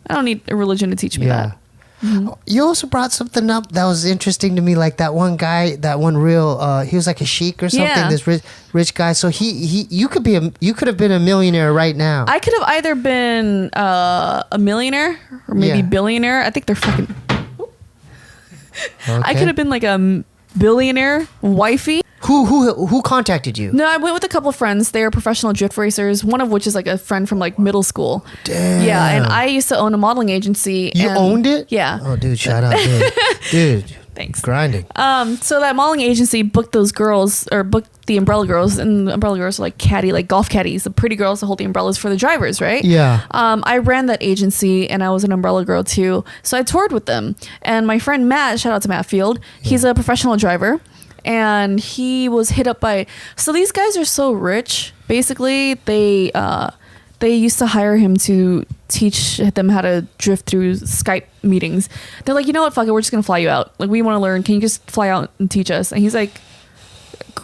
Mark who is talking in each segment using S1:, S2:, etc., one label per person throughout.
S1: I don't need a religion to teach me that. Mm-hmm.
S2: You also brought something up that was interesting to me, like that one guy, that one real, he was like a sheik or something. Yeah. This rich guy. So you could have been a millionaire right now.
S1: I could have either been a millionaire or maybe billionaire. I think they're fucking. Okay. I could have been like a billionaire wifey.
S2: Who contacted you?
S1: No, I went with a couple of friends. They are professional drift racers, one of which is like a friend from like middle school.
S2: Damn.
S1: Yeah, and I used to own a modeling agency.
S2: You owned it?
S1: Yeah.
S2: Oh, dude, shout out, dude.
S1: Thanks.
S2: Grinding.
S1: So that modeling agency booked those girls, or booked the umbrella girls, and the umbrella girls are like golf caddies, the pretty girls that hold the umbrellas for the drivers, right?
S2: Yeah.
S1: I ran that agency, and I was an umbrella girl too. So I toured with them, and my friend Matt, shout out to Matt Field, he's a professional driver. And he was hit up by, so these guys are so rich. Basically, they used to hire him to teach them how to drift through Skype meetings. They're like, you know what, fuck it, we're just gonna fly you out. Like, we want to learn. Can you just fly out and teach us? And he's like,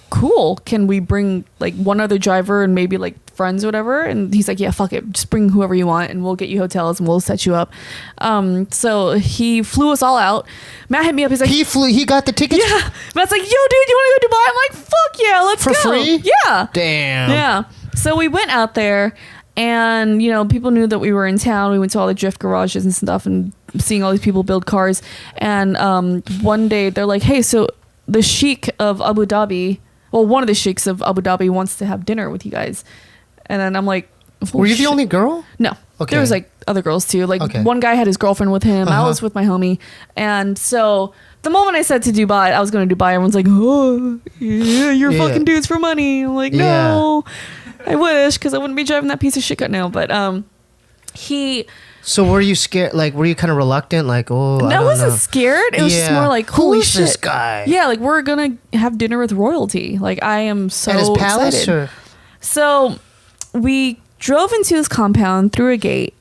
S1: cool. Can we bring like one other driver and maybe like friends or whatever? And he's like, yeah, fuck it, just bring whoever you want and we'll get you hotels and we'll set you up. So he flew us all out. Matt hit me up, he's like,
S2: he got the tickets?
S1: Yeah. Matt's like, yo dude, you want to go to Dubai? I'm like, fuck yeah, let's go.
S2: For free?
S1: Yeah.
S2: Damn.
S1: Yeah. So we went out there, and you know, people knew that we were in town. We went to all the drift garages and stuff and seeing all these people build cars. And one day they're like, hey, so the sheik of Abu Dhabi, well, one of the sheiks of Abu Dhabi wants to have dinner with you guys. And then I'm like,
S2: were you the only girl?
S1: No.
S2: Okay.
S1: There was like other girls too. Like one guy had his girlfriend with him. I was with my homie. And so the moment I said to Dubai, I was going to Dubai, everyone's like, oh, yeah, you're fucking dudes for money. I'm like, no, I wish, because I wouldn't be driving that piece of shit right now. But
S2: So were you scared? Like, were you kind of reluctant? Like, oh,
S1: I wasn't scared. It was just more like, holy shit.
S2: Who is this guy?
S1: Yeah, like, we're going to have dinner with royalty. Like, I am so
S2: at his palace,
S1: excited.
S2: Or?
S1: So we drove into his compound through a gate,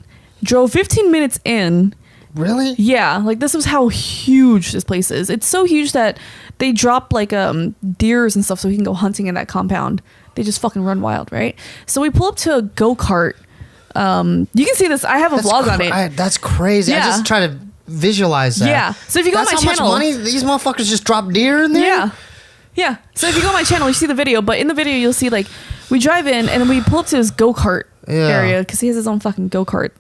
S1: drove 15 minutes in.
S2: Really?
S1: Yeah, like this was how huge this place is. It's so huge that they drop like deers and stuff so we can go hunting in that compound. They just fucking run wild, right? So we pull up to a go-kart. You can see this. I have a vlog on it.
S2: That's crazy.
S1: Yeah.
S2: I just try to visualize that.
S1: Yeah. So if you go on my channel,
S2: that's how much money these motherfuckers just drop deer in there.
S1: Yeah. Yeah. So if you go on my channel, you see the video. But in the video, you'll see like we drive in and we pull up to his go-kart area because he has his own fucking go-kart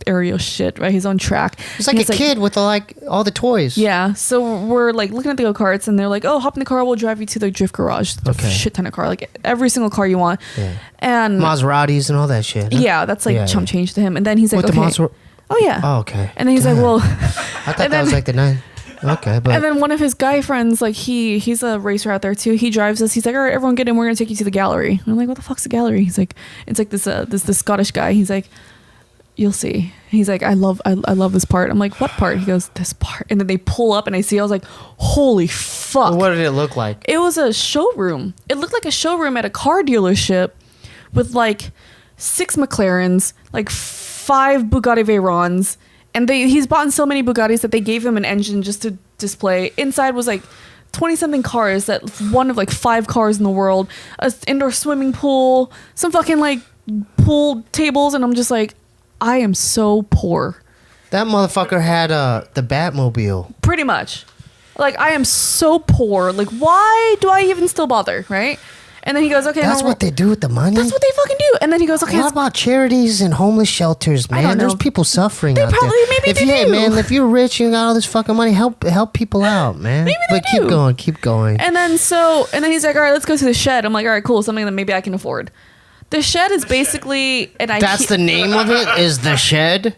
S1: area shit, right? His own track.
S2: He's like a kid with all the toys.
S1: Yeah. So we're like looking at the go-karts and they're like, oh, hop in the car, we'll drive you to the drift garage. A shit ton of car, like every single car you want. Yeah. And
S2: Maseratis and all that shit. Huh?
S1: Yeah, that's like chump change to him. And then he's like, okay. Oh yeah.
S2: Oh, okay.
S1: And then he's like, well,
S2: I thought that was like the 9. Okay, but
S1: and then one of his guy friends, like he's a racer out there too. He drives us. He's like, all right, everyone get in. We're gonna take you to the gallery. And I'm like, what the fuck's the gallery? He's like, it's like this Scottish guy. He's like, you'll see. He's like, I love this part. I'm like, what part? He goes, this part. And then they pull up and I see. I was like, holy fuck.
S2: Well, what did it look like?
S1: It was a showroom. It looked like a showroom at a car dealership with like 6 McLarens, like 5 Bugatti Veyrons. And he's bought in so many Bugattis that they gave him an engine just to display. Inside was like 20-something cars, that one of like 5 cars in the world, an indoor swimming pool, some fucking like pool tables. And I'm just like, I am so poor.
S2: That motherfucker had the Batmobile.
S1: Pretty much. Like, I am so poor. Like, why do I even still bother, right? And then he goes, okay.
S2: That's what they do with the money?
S1: That's what they fucking do. And then he goes, okay.
S2: What about charities and homeless shelters, man?
S1: I don't know.
S2: There's people suffering
S1: they
S2: out
S1: probably,
S2: there.
S1: Maybe they do.
S2: Man, if you're rich, you got all this fucking money, help people out, man.
S1: Maybe they do.
S2: Keep going.
S1: And then he's like, all right, let's go to the shed. I'm like, all right, cool. Something that maybe I can afford. The shed is basically an IKEA.
S2: That's the name of it? Is the shed?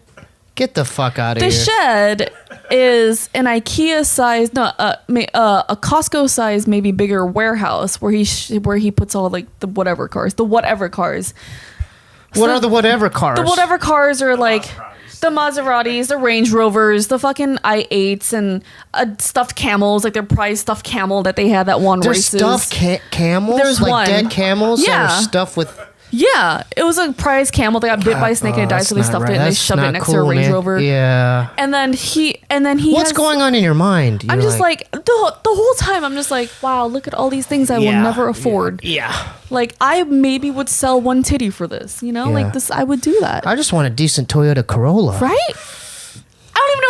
S2: Get the fuck out of here.
S1: The shed is an IKEA size, a Costco size, maybe bigger warehouse where he puts all like the whatever cars. What are the whatever cars? The whatever cars are like the Maseratis, the Range Rovers, the fucking i8s, and stuffed camels, like their prize stuffed camel that they had that one races.
S2: There's stuffed camels?
S1: There's
S2: like
S1: one.
S2: Dead camels?
S1: Yeah.
S2: That are stuffed with...
S1: Yeah, it was a prize camel. They got bit by a snake and it died, so they stuffed it and they shoved it next to a Range Rover.
S2: Yeah.
S1: And then he.
S2: What's going on in your mind?
S1: I'm just like the whole time. I'm just like, wow, look at all these things I will never afford.
S2: Yeah.
S1: Like I maybe would sell one titty for this. You know, like this. I would do that.
S2: I just want a decent Toyota Corolla.
S1: Right.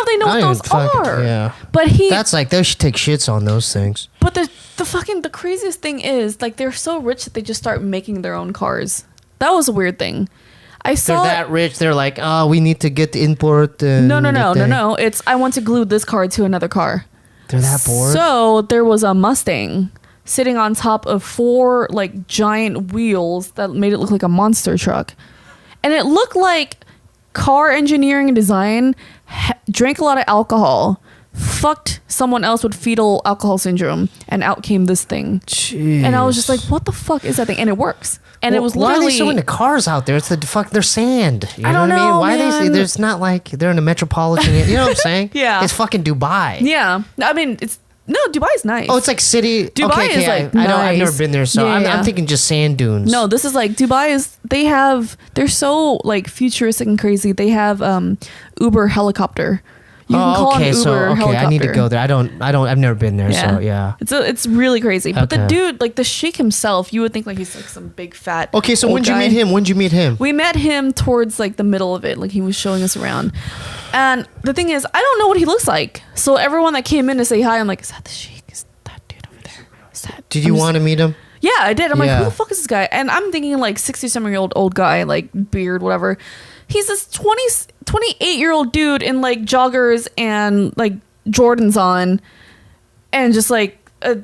S1: do they know what those are?
S2: Yeah.
S1: But
S2: that's like they should take shits on those things.
S1: But the craziest thing is like they're so rich that they just start making their own cars. That was a weird thing. They're that rich. They're like, oh, we need to get the import. No. It's I want to glue this car to another car.
S2: They're that bored.
S1: So there was a Mustang sitting on top of 4 like giant wheels that made it look like a monster truck, and it looked like car engineering and design drank a lot of alcohol, fucked someone else with fetal alcohol syndrome, and out came this thing.
S2: Jeez.
S1: And I was just like, what the fuck is that thing? And it works. And it was literally...
S2: Why are they so into cars out there? It's they're sand. You know
S1: I don't know,
S2: what I mean? Why
S1: man.
S2: there's not like they're in a metropolitan... You know what I'm saying?
S1: Yeah.
S2: It's fucking Dubai.
S1: Yeah. I mean, Dubai's nice.
S2: Oh, it's like city...
S1: Dubai is like
S2: I know,
S1: nice.
S2: I've never been there, so I'm thinking just sand dunes.
S1: No, this is like Dubai is... They're so like futuristic and crazy. They have Uber helicopter. You can call an Uber helicopter.
S2: I need to go there. I've never been there, so yeah.
S1: It's really crazy. But the dude, like the sheik himself, you would think like he's like some big fat.
S2: Okay, so when'd you meet him?
S1: We met him towards like the middle of it. Like he was showing us around. And the thing is, I don't know what he looks like. So everyone that came in to say hi, I'm like, is that the sheik? Is that dude over there?
S2: Did you want to meet him?
S1: Yeah, I did. I'm like, who the fuck is this guy? And I'm thinking like 60-something-year-old old guy, like beard, whatever. He's this 28-year-old dude in like joggers and like Jordans on and just like a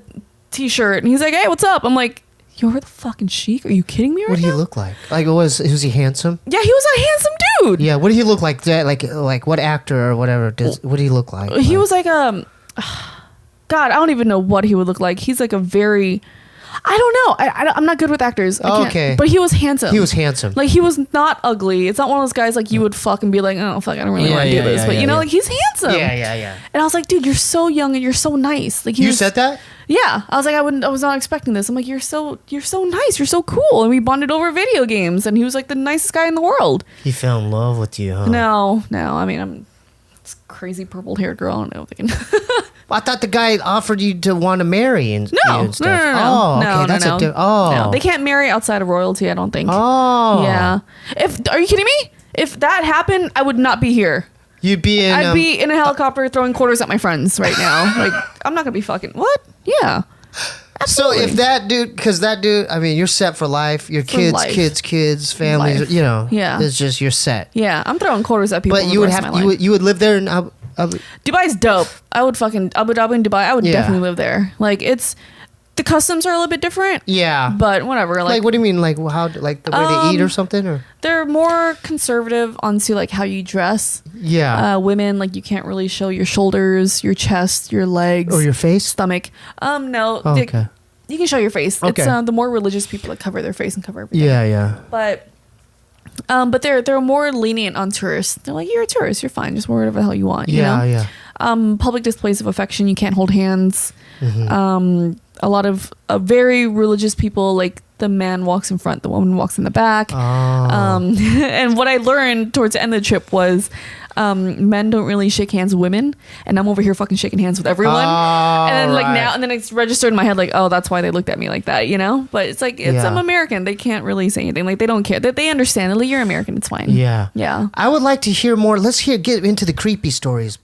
S1: t-shirt. And he's like, hey, what's up? I'm like, you're the fucking sheik? Are you kidding me right now?
S2: What did he look like? Like, was he handsome?
S1: Yeah, he was a handsome dude.
S2: Yeah, what did he look like? Like what actor or whatever? What did he look like?
S1: He was like God, I don't even know what he would look like. He's like a very... I don't know. I'm not good with actors.
S2: Okay.
S1: But he was handsome.
S2: He was handsome.
S1: Like, he was not ugly. It's not one of those guys like you would fuck and be like, oh, fuck, I don't really want to do this. But, you know, like, he's handsome.
S2: Yeah.
S1: And I was like, dude, you're so young and you're so nice. Like,
S2: you said that?
S1: Yeah. I was like, I was not expecting this. I'm like, you're so nice. You're so cool. And we bonded over video games. And he was like the nicest guy in the world.
S2: He fell in love with you, huh?
S1: No. I mean, I'm this crazy purple-haired girl. I don't know.
S2: I thought the guy offered you to want to marry and stuff.
S1: No.
S2: Oh, okay. That's a
S1: no. They can't marry outside of royalty, I don't think.
S2: Oh.
S1: Yeah. Are you kidding me? If that happened, I would not be here.
S2: I'd
S1: be in a helicopter throwing quarters at my friends right now. Like, I'm not gonna be fucking what? Yeah. Absolutely.
S2: So if that dude, I mean, you're set for life. Your kids, families,
S1: Life.
S2: you know.
S1: Yeah.
S2: It's just you're set.
S1: Yeah, I'm throwing quarters at people.
S2: But you would live there in
S1: Dubai's dope. I would fucking Abu Dhabi and Dubai. I would definitely live there. Like the customs are a little bit different.
S2: Yeah.
S1: But whatever.
S2: Like what do you mean? Like how? Like the way they eat or something? Or
S1: they're more conservative onto like how you dress.
S2: Yeah.
S1: Women, like, you can't really show your shoulders, your chest, your legs,
S2: or your face,
S1: stomach. No.
S2: Oh, okay.
S1: You can show your face.
S2: Okay.
S1: It's the more religious people that cover their face and cover everything.
S2: Yeah.
S1: But they're more lenient on tourists. They're like, you're a tourist, you're fine. Just wear whatever the hell you want. You know?
S2: Yeah.
S1: Public displays of affection. You can't hold hands.
S2: Mm-hmm.
S1: A lot of very religious people, like the man walks in front, the woman walks in the back.
S2: Oh.
S1: And what I learned towards the end of the trip was men don't really shake hands with women, and I'm over here fucking shaking hands with everyone. And then and then it's registered in my head like, oh, that's why they looked at me like that, you know? But it's like, I'm American. They can't really say anything. Like, they don't care. They understand. Like, you're American. It's fine.
S2: Yeah.
S1: Yeah.
S2: I would like to hear more. Let's get into the creepy stories.